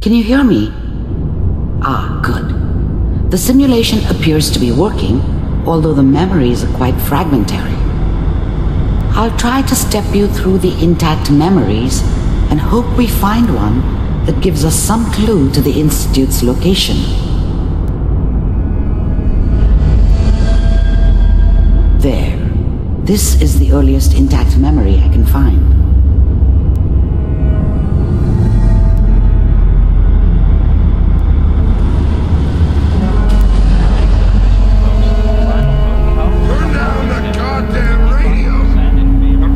Can you hear me? Ah, good. The simulation appears to be working, although the memories are quite fragmentary. I'll try to step you through the intact memories and hope we find one that gives us some clue to the Institute's location. There. This is the earliest intact memory I can find. Turn down the goddamn radio!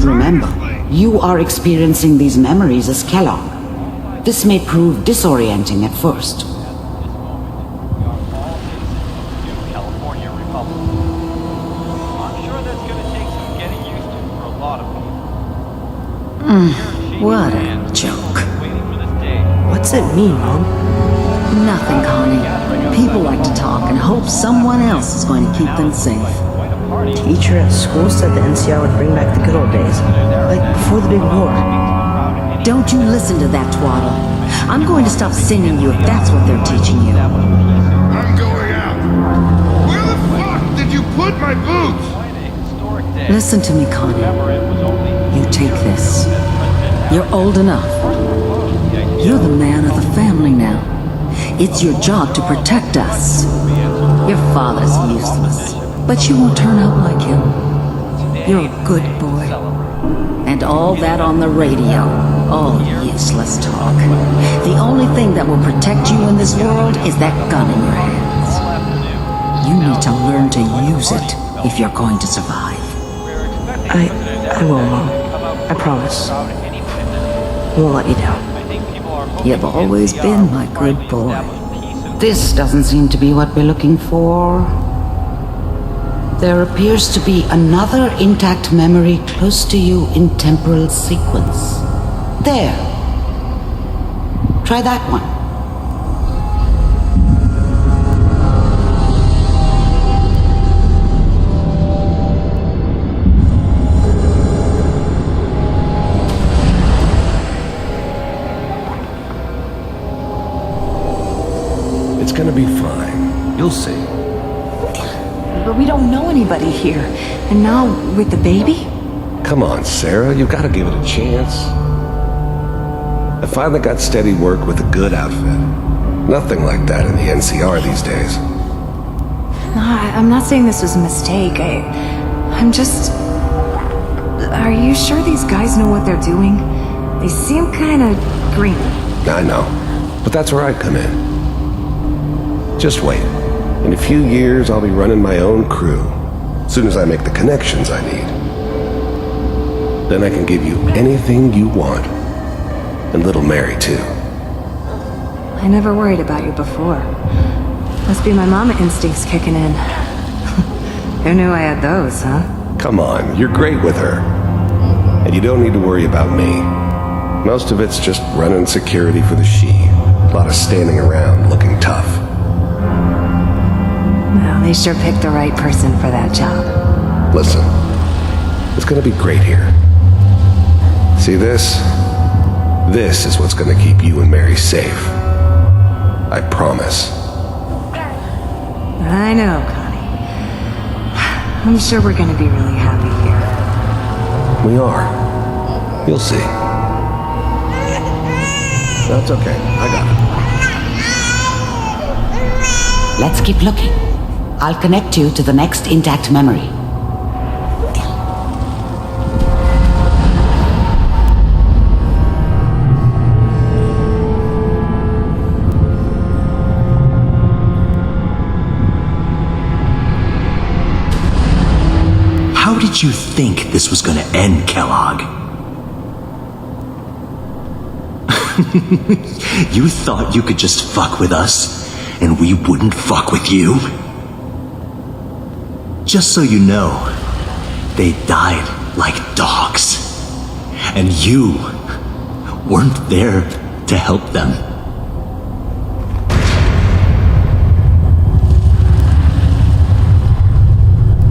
Remember, you are experiencing these memories as Kellogg. This may prove disorienting at first. What a joke. What's it mean, Mom? Nothing, Connie. People like to talk and hope someone else is going to keep them safe. Teacher at school said the NCR would bring back the good old days, like before the big war. Don't you listen to that twaddle. I'm going to stop singing you if that's what they're teaching you. I'm going out. Where the fuck did you put my boots? Listen to me, Connie. You take this. You're old enough. You're the man of the family now. It's your job to protect us. Your father's useless, but you won't turn out like him. You're a good boy. And all that on the radio, all useless talk. The only thing that will protect you in this world is that gun in your hands. You need to learn to use it if you're going to survive. I will, Mom. I promise. I won't let you down. You've always been my good boy. This doesn't seem to be what we're looking for. There appears to be another intact memory close to you in temporal sequence. There. Try that one. It's gonna be fine. You'll see. But we don't know anybody here. And now, with the baby? Come on, Sarah, you've got to give it a chance. I finally got steady work with a good outfit. Nothing like that in the NCR these days. No, I'm not saying this was a mistake. I'm just... Are you sure these guys know what they're doing? They seem kind of green. I know, but that's where I come in. Just wait. In a few years, I'll be running my own crew. As soon as I make the connections I need. Then I can give you anything you want. And little Mary, too. I never worried about you before. Must be my mama instincts kicking in. Who knew I had those, huh? Come on, you're great with her. And you don't need to worry about me. Most of it's just running security for the she. A lot of standing around looking tough. Well, they sure picked the right person for that job. Listen, it's gonna be great here. See this? This is what's gonna keep you and Mary safe. I promise. I know, Connie. I'm sure we're gonna be really happy here. We are. You'll see. That's okay. I got it. Let's keep looking. I'll connect you to the next intact memory. How did you think this was gonna end, Kellogg? You thought you could just fuck with us, and we wouldn't fuck with you? Just so you know, they died like dogs. And you weren't there to help them.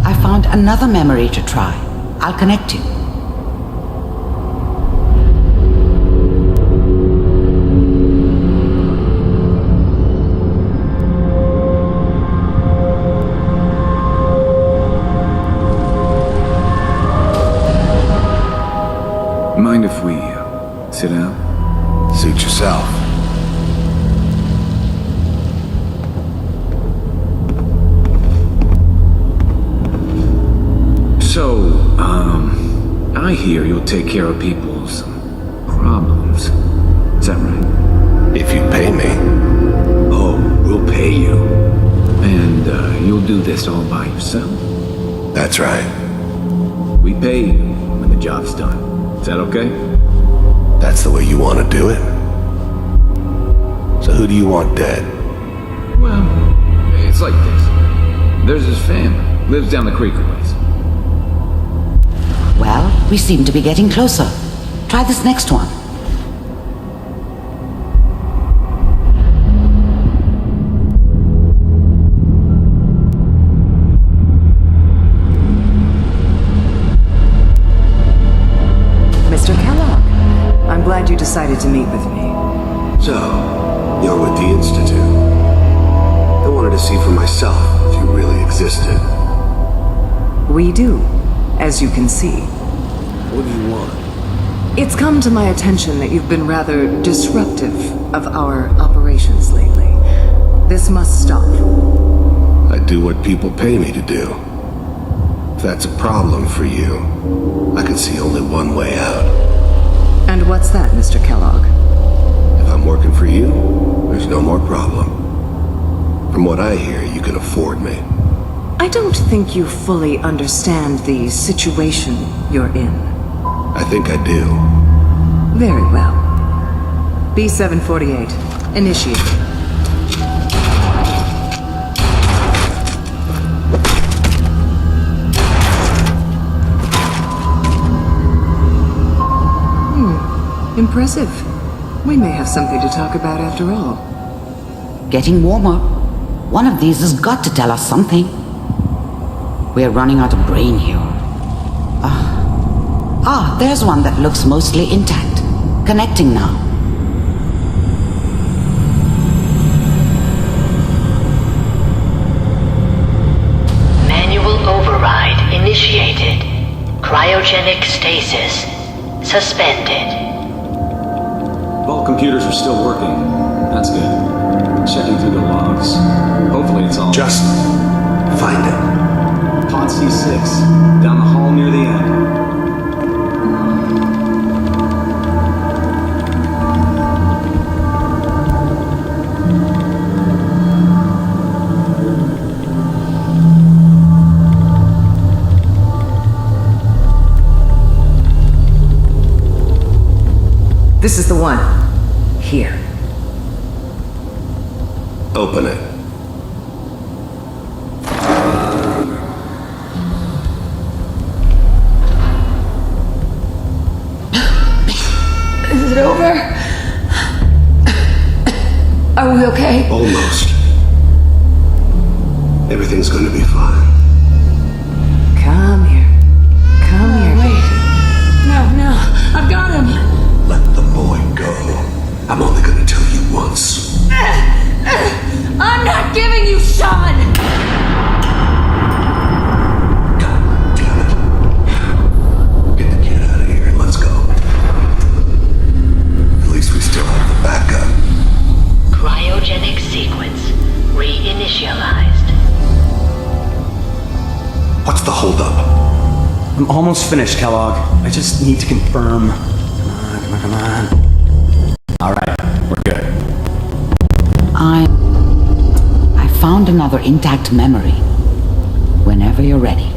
I found another memory to try. I'll connect you. mind if we sit down? Suit yourself. So, I hear you'll take care of people's problems. Is that right? If you pay me. Oh, we'll pay you. And, you'll do this all by yourself? That's right. We pay you when the job's done. Is that okay? That's the way you want to do it? So who do you want dead? Well, it's like this. There's his family. Lives down the creek a ways. Well, we seem to be getting closer. Try this next one. Mr. Kellogg, I'm glad you decided to meet with me. So, you're with the Institute. I wanted to see for myself if you really existed. We do, as you can see. What do you want? It's come to my attention that you've been rather disruptive of our operations lately. This must stop. I do what people pay me to do. If that's a problem for you, I can see only one way out. And what's that, Mr. Kellogg? If I'm working for you, there's no more problem. From what I hear, you can afford me. I don't think you fully understand the situation you're in. I think I do. Very well. B-748, initiate. Impressive. We may have something to talk about after all. Getting warmer. One of these has got to tell us something. We're running out of brain here. There's one that looks mostly intact. Connecting now. Manual override initiated. Cryogenic stasis suspended. All computers are still working. That's good. Checking through the logs. Hopefully it's all... Just find it. Pod C6. Down the hall near the end. This is the one. Here. Open it. Is it over? Are we okay? Almost. Everything's going to be fine. Come here. Come here. Wait. No. I've got him. Let the boy go. I'm only going to tell you once. I'm not giving you Sean! God damn it. Get the kid out of here and let's go. At least we still have the backup. Cryogenic sequence reinitialized. What's the holdup? I'm almost finished, Kellogg. I just need to confirm. Come on. All right, we're good. I found another intact memory. Whenever you're ready.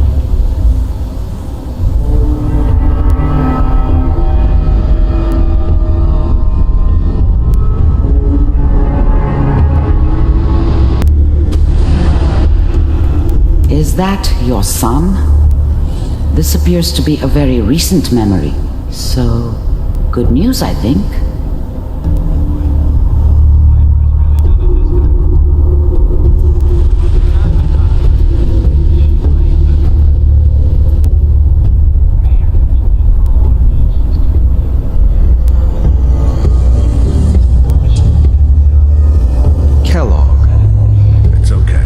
Is that your son? This appears to be a very recent memory, so good news, I think. Kellogg. It's okay.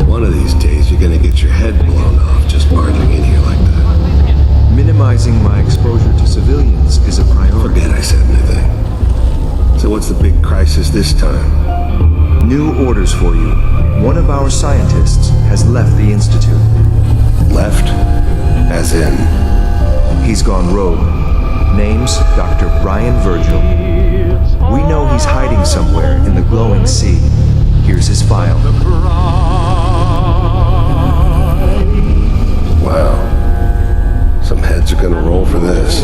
One of these days you're gonna get your head blown off just barging in here like that. Minimizing my exposure to civilians crisis this time? New orders for you. One of our scientists has left the Institute. Left? As in? He's gone rogue. Name's Dr. Brian Virgil. We know he's hiding somewhere in the glowing sea. Here's his file. Wow. Some heads are gonna roll for this.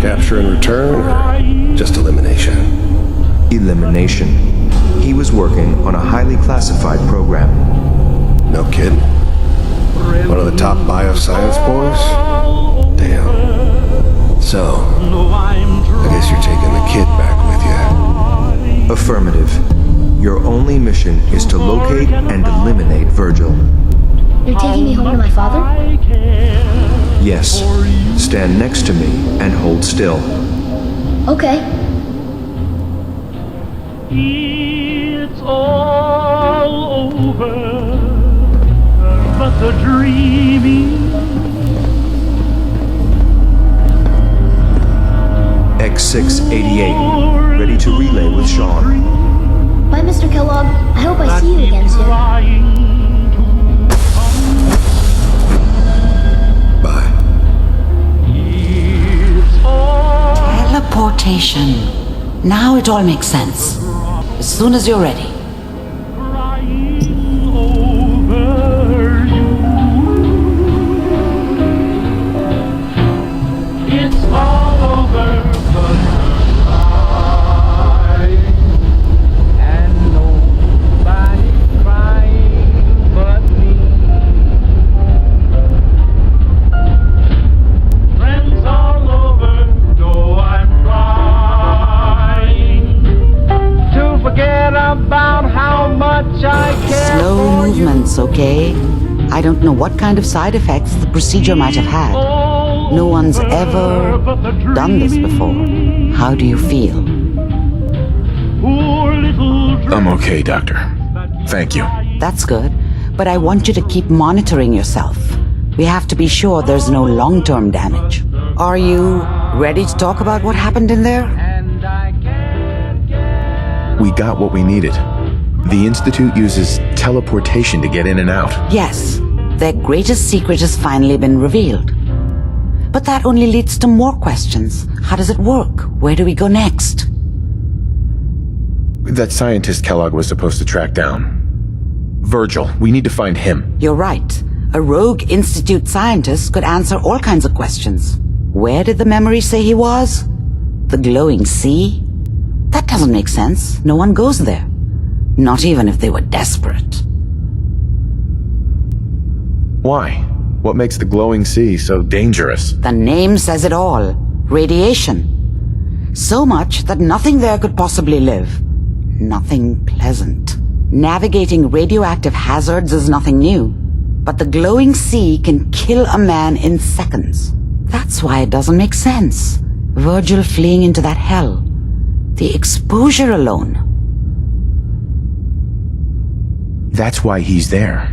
Capture and return, or just elimination? Elimination. He was working on a highly classified program. No kidding. One of the top bioscience boys? Damn. So, I guess you're taking the kid back with you. Affirmative. Your only mission is to locate and eliminate Virgil. You're taking me home to my father? Yes. Stand next to me and hold still. Okay. It's all over, but the dreaming. X688, ready to relay with Sean. Bye, Mr. Kellogg. I hope I see you again soon. Bye. Teleportation. Now it all makes sense. As soon as you're ready. It's all over, but and nobody crying but me. Friends all over, know I'm trying to forget about how much I care. Slow movements, okay? I don't know what kind of side effects the procedure might have had. No one's ever done this before. How do you feel? I'm okay, Doctor. Thank you. That's good, but I want you to keep monitoring yourself. We have to be sure there's no long-term damage. Are you ready to talk about what happened in there? We got what we needed. The Institute uses teleportation to get in and out. Yes, their greatest secret has finally been revealed. But that only leads to more questions. How does it work? Where do we go next? That scientist Kellogg was supposed to track down. Virgil, we need to find him. You're right. A rogue Institute scientist could answer all kinds of questions. Where did the memory say he was? The glowing sea? That doesn't make sense. No one goes there. Not even if they were desperate. Why? What makes the glowing sea so dangerous? The name says it all. Radiation. So much that nothing there could possibly live. Nothing pleasant. Navigating radioactive hazards is nothing new. But the glowing sea can kill a man in seconds. That's why it doesn't make sense. Virgil fleeing into that hell. The exposure alone. That's why he's there.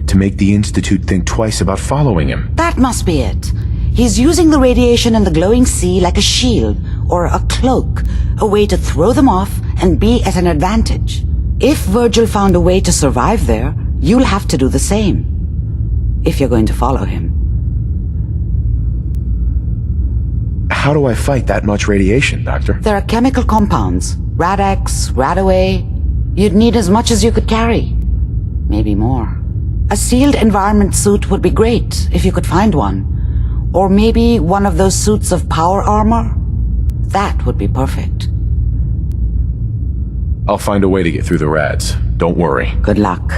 To make the Institute think twice about following him. That must be it. He's using the radiation in the glowing sea like a shield or a cloak, a way to throw them off and be at an advantage. If Virgil found a way to survive there, you'll have to do the same. If you're going to follow him. How do I fight that much radiation, Doctor? There are chemical compounds. Rad-X, Rad-Away. You'd need as much as you could carry. Maybe more. A sealed environment suit would be great, if you could find one. Or maybe one of those suits of power armor? That would be perfect. I'll find a way to get through the rads. Don't worry. Good luck.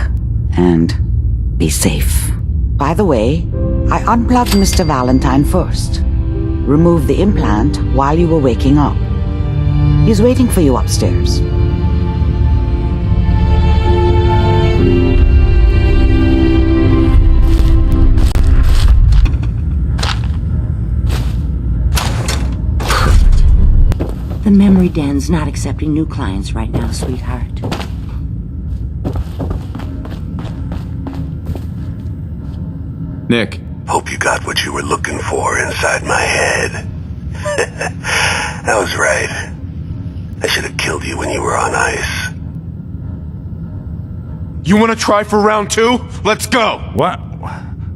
And be safe. By the way, I unplugged Mr. Valentine first. Removed the implant while you were waking up. He's waiting for you upstairs. The memory den's not accepting new clients right now, sweetheart. Nick. Hope you got what you were looking for inside my head. I was right. I should have killed you when you were on ice. You want to try for round 2? Let's go! What?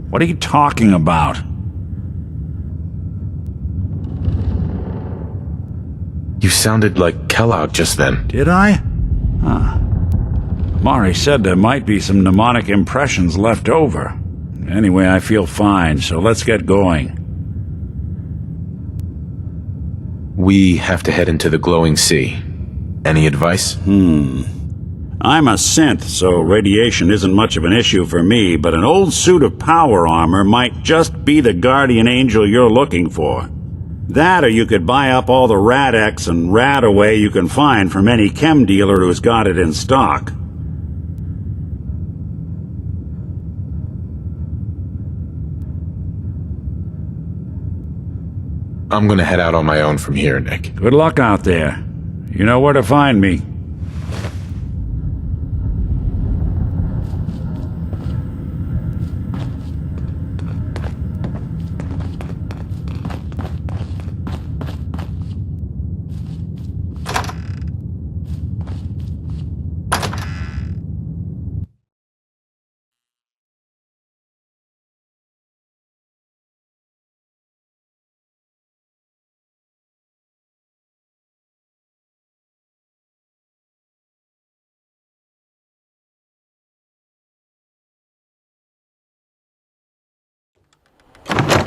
What are you talking about? You sounded like Kellogg just then. Did I? Huh. Mari said there might be some mnemonic impressions left over. Anyway, I feel fine, so let's get going. We have to head into the glowing sea. Any advice? I'm a synth, so radiation isn't much of an issue for me, but an old suit of power armor might just be the guardian angel you're looking for. That, or you could buy up all the Rad-X and Rad-Away you can find from any chem dealer who's got it in stock. I'm gonna head out on my own from here, Nick. Good luck out there. You know where to find me.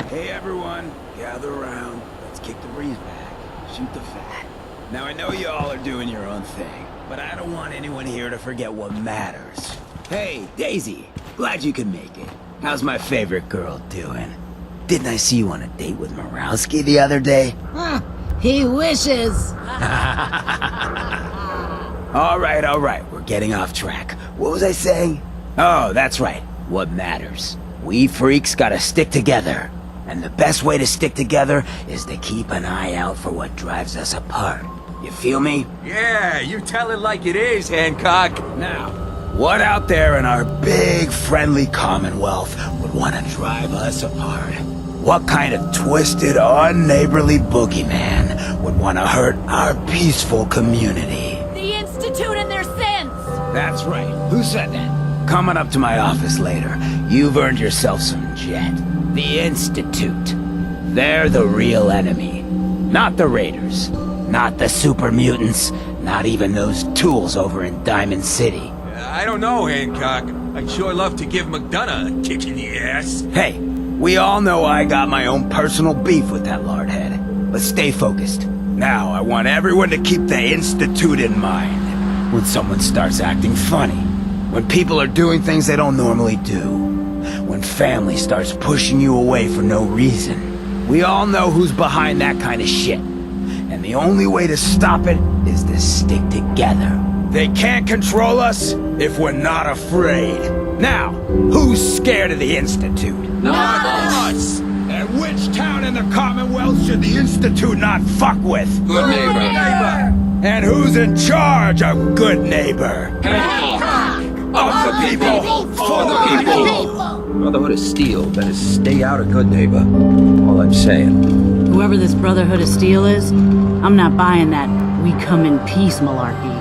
Hey everyone, gather around. Let's kick the breeze back. Shoot the fat. Now I know y'all are doing your own thing, but I don't want anyone here to forget what matters. Hey, Daisy, glad you could make it. How's my favorite girl doing? Didn't I see you on a date with Morowski the other day? He wishes. All right, we're getting off track. What was I saying? Oh, that's right, what matters. We freaks gotta stick together. And the best way to stick together is to keep an eye out for what drives us apart. You feel me? Yeah, you tell it like it is, Hancock. Now, what out there in our big, friendly Commonwealth would want to drive us apart? What kind of twisted, unneighborly boogeyman would want to hurt our peaceful community? The Institute and their sins! That's right. Who said that? Coming up to my office later, you've earned yourself some jet. The Institute. They're the real enemy. Not the Raiders. Not the super mutants. Not even those tools over in Diamond City. I don't know, Hancock. I'd sure love to give McDonough a kick in the ass. Hey, we all know I got my own personal beef with that lardhead. But stay focused. Now, I want everyone to keep the Institute in mind. When someone starts acting funny. When people are doing things they don't normally do. When family starts pushing you away for no reason. We all know who's behind that kind of shit. And the only way to stop it is to stick together. They can't control us if we're not afraid. Now, who's scared of the Institute? Not us! And which town in the Commonwealth should the Institute not fuck with? Good neighbor. And who's in charge of Goodneighbor? Of the people, for the people. Brotherhood of Steel better stay out of Goodneighbor. All I'm saying. Whoever this Brotherhood of Steel is, I'm not buying that we come in peace malarkey.